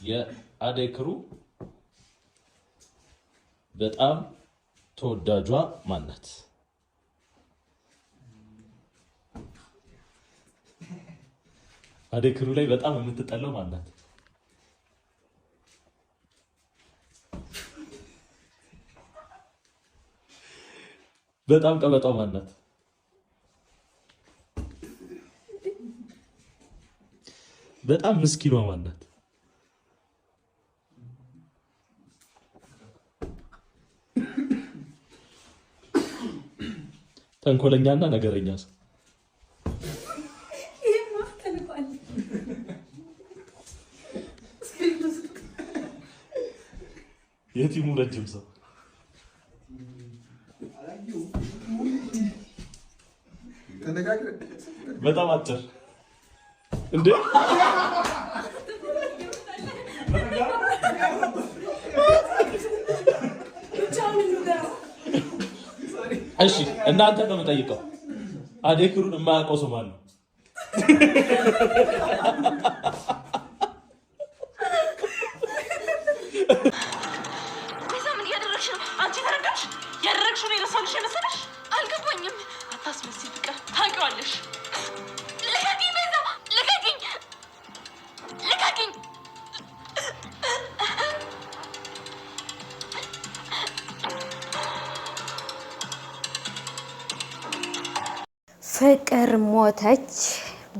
የአደይ ክሩ በጣም ተወዳጇ ማናት? አደይ ክሩ ላይ በጣም የምትጠላው ማናት? በጣም ቀበጣው ማናት? በጣም ምስኪኗ ማናት? ተንኮለኛና ነገረኛ ሰው የቲሙ ረጅም ሰው በጣም አጭር እንዴ እሺ እናንተ ነው የምጠይቀው አደይ ክሩን የማያውቀው ሰው ማን ነው? ያደረግሽው ነው የረሳሁልሽ የመሰለሽ? አልገባኝም። አታስመስይ ፍቅር፣ ታውቂዋለሽ። ልቀቂኝ ቤዛ፣ ልቀቂኝ፣ ልቀቂኝ። ፍቅር ሞተች።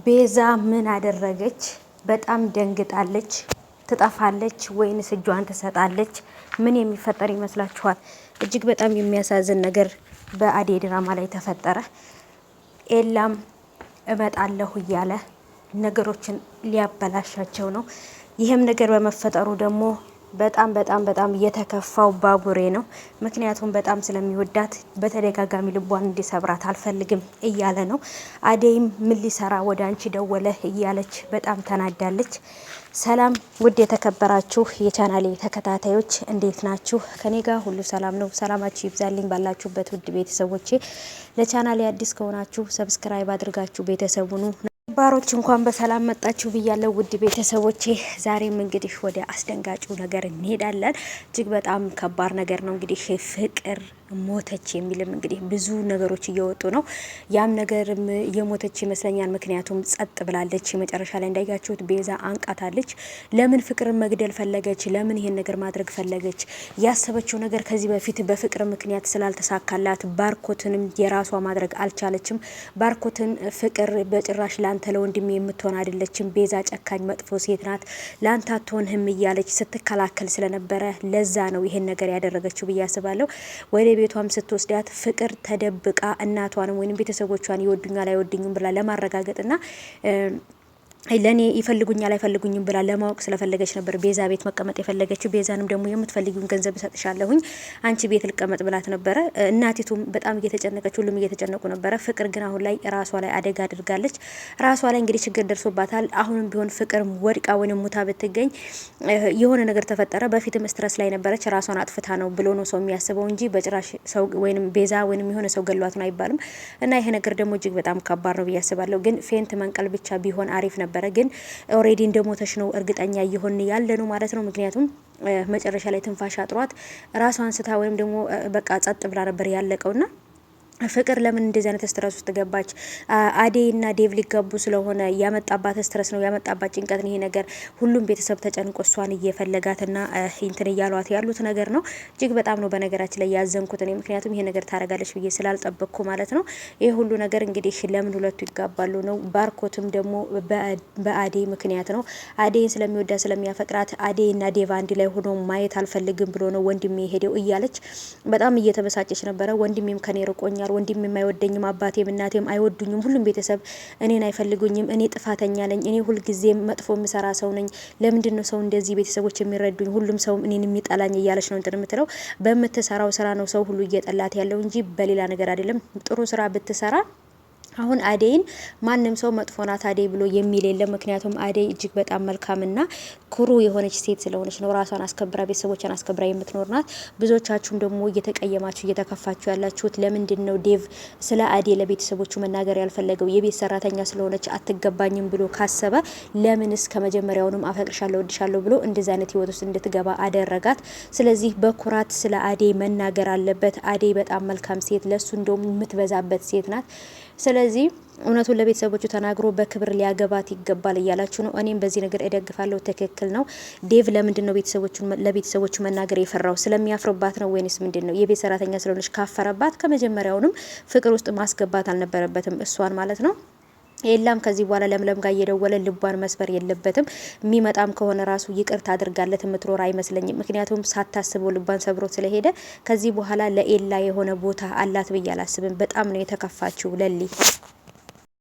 ቤዛ ምን አደረገች? በጣም ደንግጣለች። ትጠፋለች ወይንስ እጇን ትሰጣለች? ምን የሚፈጠር ይመስላችኋል? እጅግ በጣም የሚያሳዝን ነገር በአደይ ድራማ ላይ ተፈጠረ። ኤላም እመጣለሁ እያለ ነገሮችን ሊያበላሻቸው ነው። ይህም ነገር በመፈጠሩ ደግሞ በጣም እየተከፋው ባቡሬ ነው። ምክንያቱም በጣም ስለሚወዳት በተደጋጋሚ ልቧን እንዲሰብራት አልፈልግም እያለ ነው። አደይም ምን ሊሰራ ወደ አንቺ ደወለ እያለች በጣም ተናዳለች። ሰላም ውድ የተከበራችሁ የቻናሌ ተከታታዮች እንዴት ናችሁ? ከኔ ጋር ሁሉ ሰላም ነው። ሰላማችሁ ይብዛልኝ ባላችሁበት ውድ ቤተሰቦቼ። ለቻናሌ አዲስ ከሆናችሁ ሰብስክራይብ አድርጋችሁ ቤተሰቡኑ ባሮች እንኳን በሰላም መጣችሁ ብያለሁ ውድ ቤተሰቦቼ። ዛሬም እንግዲህ ወደ አስደንጋጩ ነገር እንሄዳለን። እጅግ በጣም ከባድ ነገር ነው። እንግዲህ ፍቅር ሞተች የሚልም እንግዲህ ብዙ ነገሮች እየወጡ ነው። ያም ነገርም የሞተች ይመስለኛል። ምክንያቱም ጸጥ ብላለች። መጨረሻ ላይ እንዳያችሁት ቤዛ አንቃታለች። ለምን ፍቅርን መግደል ፈለገች? ለምን ይሄን ነገር ማድረግ ፈለገች? ያሰበችው ነገር ከዚህ በፊት በፍቅር ምክንያት ስላልተሳካላት ባርኮትንም የራሷ ማድረግ አልቻለችም። ባርኮትን ፍቅር በጭራሽ ላንተ ለወንድሜ የምትሆን አይደለችም፣ ቤዛ ጨካኝ መጥፎ ሴት ናት፣ ላንተ አትሆንህም እያለች ስትከላከል ስለነበረ ለዛ ነው ይሄን ነገር ያደረገችው ብዬ አስባለሁ። ወደ ቤቷም ስትወስዳት ፍቅር ተደብቃ እናቷንም ወይም ቤተሰቦቿን ይወዱኛል አይወዱኝም ብላ ለማረጋገጥና ለኔ ይፈልጉኛል አይፈልጉኝም ብላ ለማወቅ ስለፈለገች ነበር ቤዛ ቤት መቀመጥ የፈለገችው። ቤዛንም ደግሞ የምትፈልጊውን ገንዘብ እሰጥሻለሁኝ አንቺ ቤት ልቀመጥ ብላት ነበረ። እናቲቱም በጣም እየተጨነቀች፣ ሁሉም እየተጨነቁ ነበረ። ፍቅር ግን አሁን ላይ ራሷ ላይ አደጋ አድርጋለች። ራሷ ላይ እንግዲህ ችግር ደርሶባታል። አሁንም ቢሆን ፍቅር ወድቃ ወይም ሙታ ብትገኝ የሆነ ነገር ተፈጠረ። በፊትም ስትረስ ላይ ነበረች። ራሷን አጥፍታ ነው ብሎ ነው ሰው የሚያስበው እንጂ በጭራሽ ሰው ወይም ቤዛ ወይም የሆነ ሰው ገሏት ነው አይባልም። እና ይሄ ነገር ደግሞ እጅግ በጣም ከባድ ነው ብዬ አስባለሁ። ግን ፌንት መንቀል ብቻ ቢሆን አሪፍ ነበር። ግን ኦሬዲ እንደሞተች ነው እርግጠኛ እየሆን ያለ ነው ማለት ነው። ምክንያቱም መጨረሻ ላይ ትንፋሽ አጥሯት ራሷን ስታ ወይም ደግሞ በቃ ጸጥ ብላ ነበር ያለቀውና ፍቅር ለምን እንደዚህ አይነት ስትረስ ውስጥ ገባች? አደይና ዴቭ ሊጋቡ ስለሆነ ያመጣባት ስትረስ ነው ያመጣባት ጭንቀት ነው ይሄ ነገር። ሁሉም ቤተሰብ ተጨንቆ እሷን እየፈለጋትና እንትን እያሏት ያሉት ነገር ነው። እጅግ በጣም ነው በነገራችን ላይ ያዘንኩት እኔ። ምክንያቱም ይሄ ነገር ታረጋለች ብዬ ስላልጠበቅኩ ማለት ነው። ይሄ ሁሉ ነገር እንግዲህ ለምን ሁለቱ ይጋባሉ ነው። ባርኮትም ደግሞ በአደይ ምክንያት ነው። አደይን ስለሚወዳ ስለሚያፈቅራት አደይና ዴቭ አንድ ላይ ሆኖ ማየት አልፈልግም ብሎ ነው ወንድሜ ሄደው እያለች በጣም እየተበሳጨች ነበረ። ወንድሜም ከኔ ርቆኛል፣ ወንድም የማይወደኝም፣ አባቴም እናቴም አይወዱኝም፣ ሁሉም ቤተሰብ እኔን አይፈልጉኝም፣ እኔ ጥፋተኛ ነኝ፣ እኔ ሁልጊዜም መጥፎ የምሰራ ሰው ነኝ፣ ለምንድን ነው ሰው እንደዚህ ቤተሰቦች የሚረዱኝ፣ ሁሉም ሰው እኔን የሚጠላኝ እያለች ነው እንትን የምትለው። በምትሰራው ስራ ነው ሰው ሁሉ እየጠላት ያለው እንጂ በሌላ ነገር አይደለም። ጥሩ ስራ ብትሰራ አሁን አደይን ማንም ሰው መጥፎ ናት አደይ ብሎ የሚል የለም። ምክንያቱም አደይ እጅግ በጣም መልካምና ኩሩ የሆነች ሴት ስለሆነች ነው። ራሷን አስከብራ ቤተሰቦቿን አስከብራ የምትኖር ናት። ብዙዎቻችሁም ደግሞ እየተቀየማችሁ እየተከፋችሁ ያላችሁት ለምንድን ነው ዴቭ ስለ አደይ ለቤተሰቦቹ መናገር ያልፈለገው? የቤት ሰራተኛ ስለሆነች አትገባኝም ብሎ ካሰበ ለምንስ ከመጀመሪያውንም አፈቅርሻለሁ ወድሻለሁ ብሎ እንደዚህ አይነት ህይወት ውስጥ እንድትገባ አደረጋት? ስለዚህ በኩራት ስለ አደይ መናገር አለበት። አደይ በጣም መልካም ሴት፣ ለሱ እንደውም የምትበዛበት ሴት ናት። ስለዚህ እውነቱን ለቤተሰቦቹ ተናግሮ በክብር ሊያገባት ይገባል እያላችሁ ነው። እኔም በዚህ ነገር እደግፋለሁ። ትክክል ነው። ዴቭ ለምንድን ነው ለቤተሰቦቹ መናገር የፈራው? ስለሚያፍርባት ነው ወይንስ ምንድን ነው? የቤት ሰራተኛ ስለሆነች ካፈረባት ከመጀመሪያውንም ፍቅር ውስጥ ማስገባት አልነበረበትም እሷን ማለት ነው። የላም ከዚህ በኋላ ለምለም ጋር እየደወለ ልቧን መስበር የለበትም። የሚመጣም ከሆነ ራሱ ይቅርታ አድርጋለት የምትኖር አይመስለኝም። ምክንያቱም ሳታስበው ልቧን ሰብሮት ስለሄደ ከዚህ በኋላ ለኤላ የሆነ ቦታ አላት ብዬ አላስብም። በጣም ነው የተከፋችው ለሊ።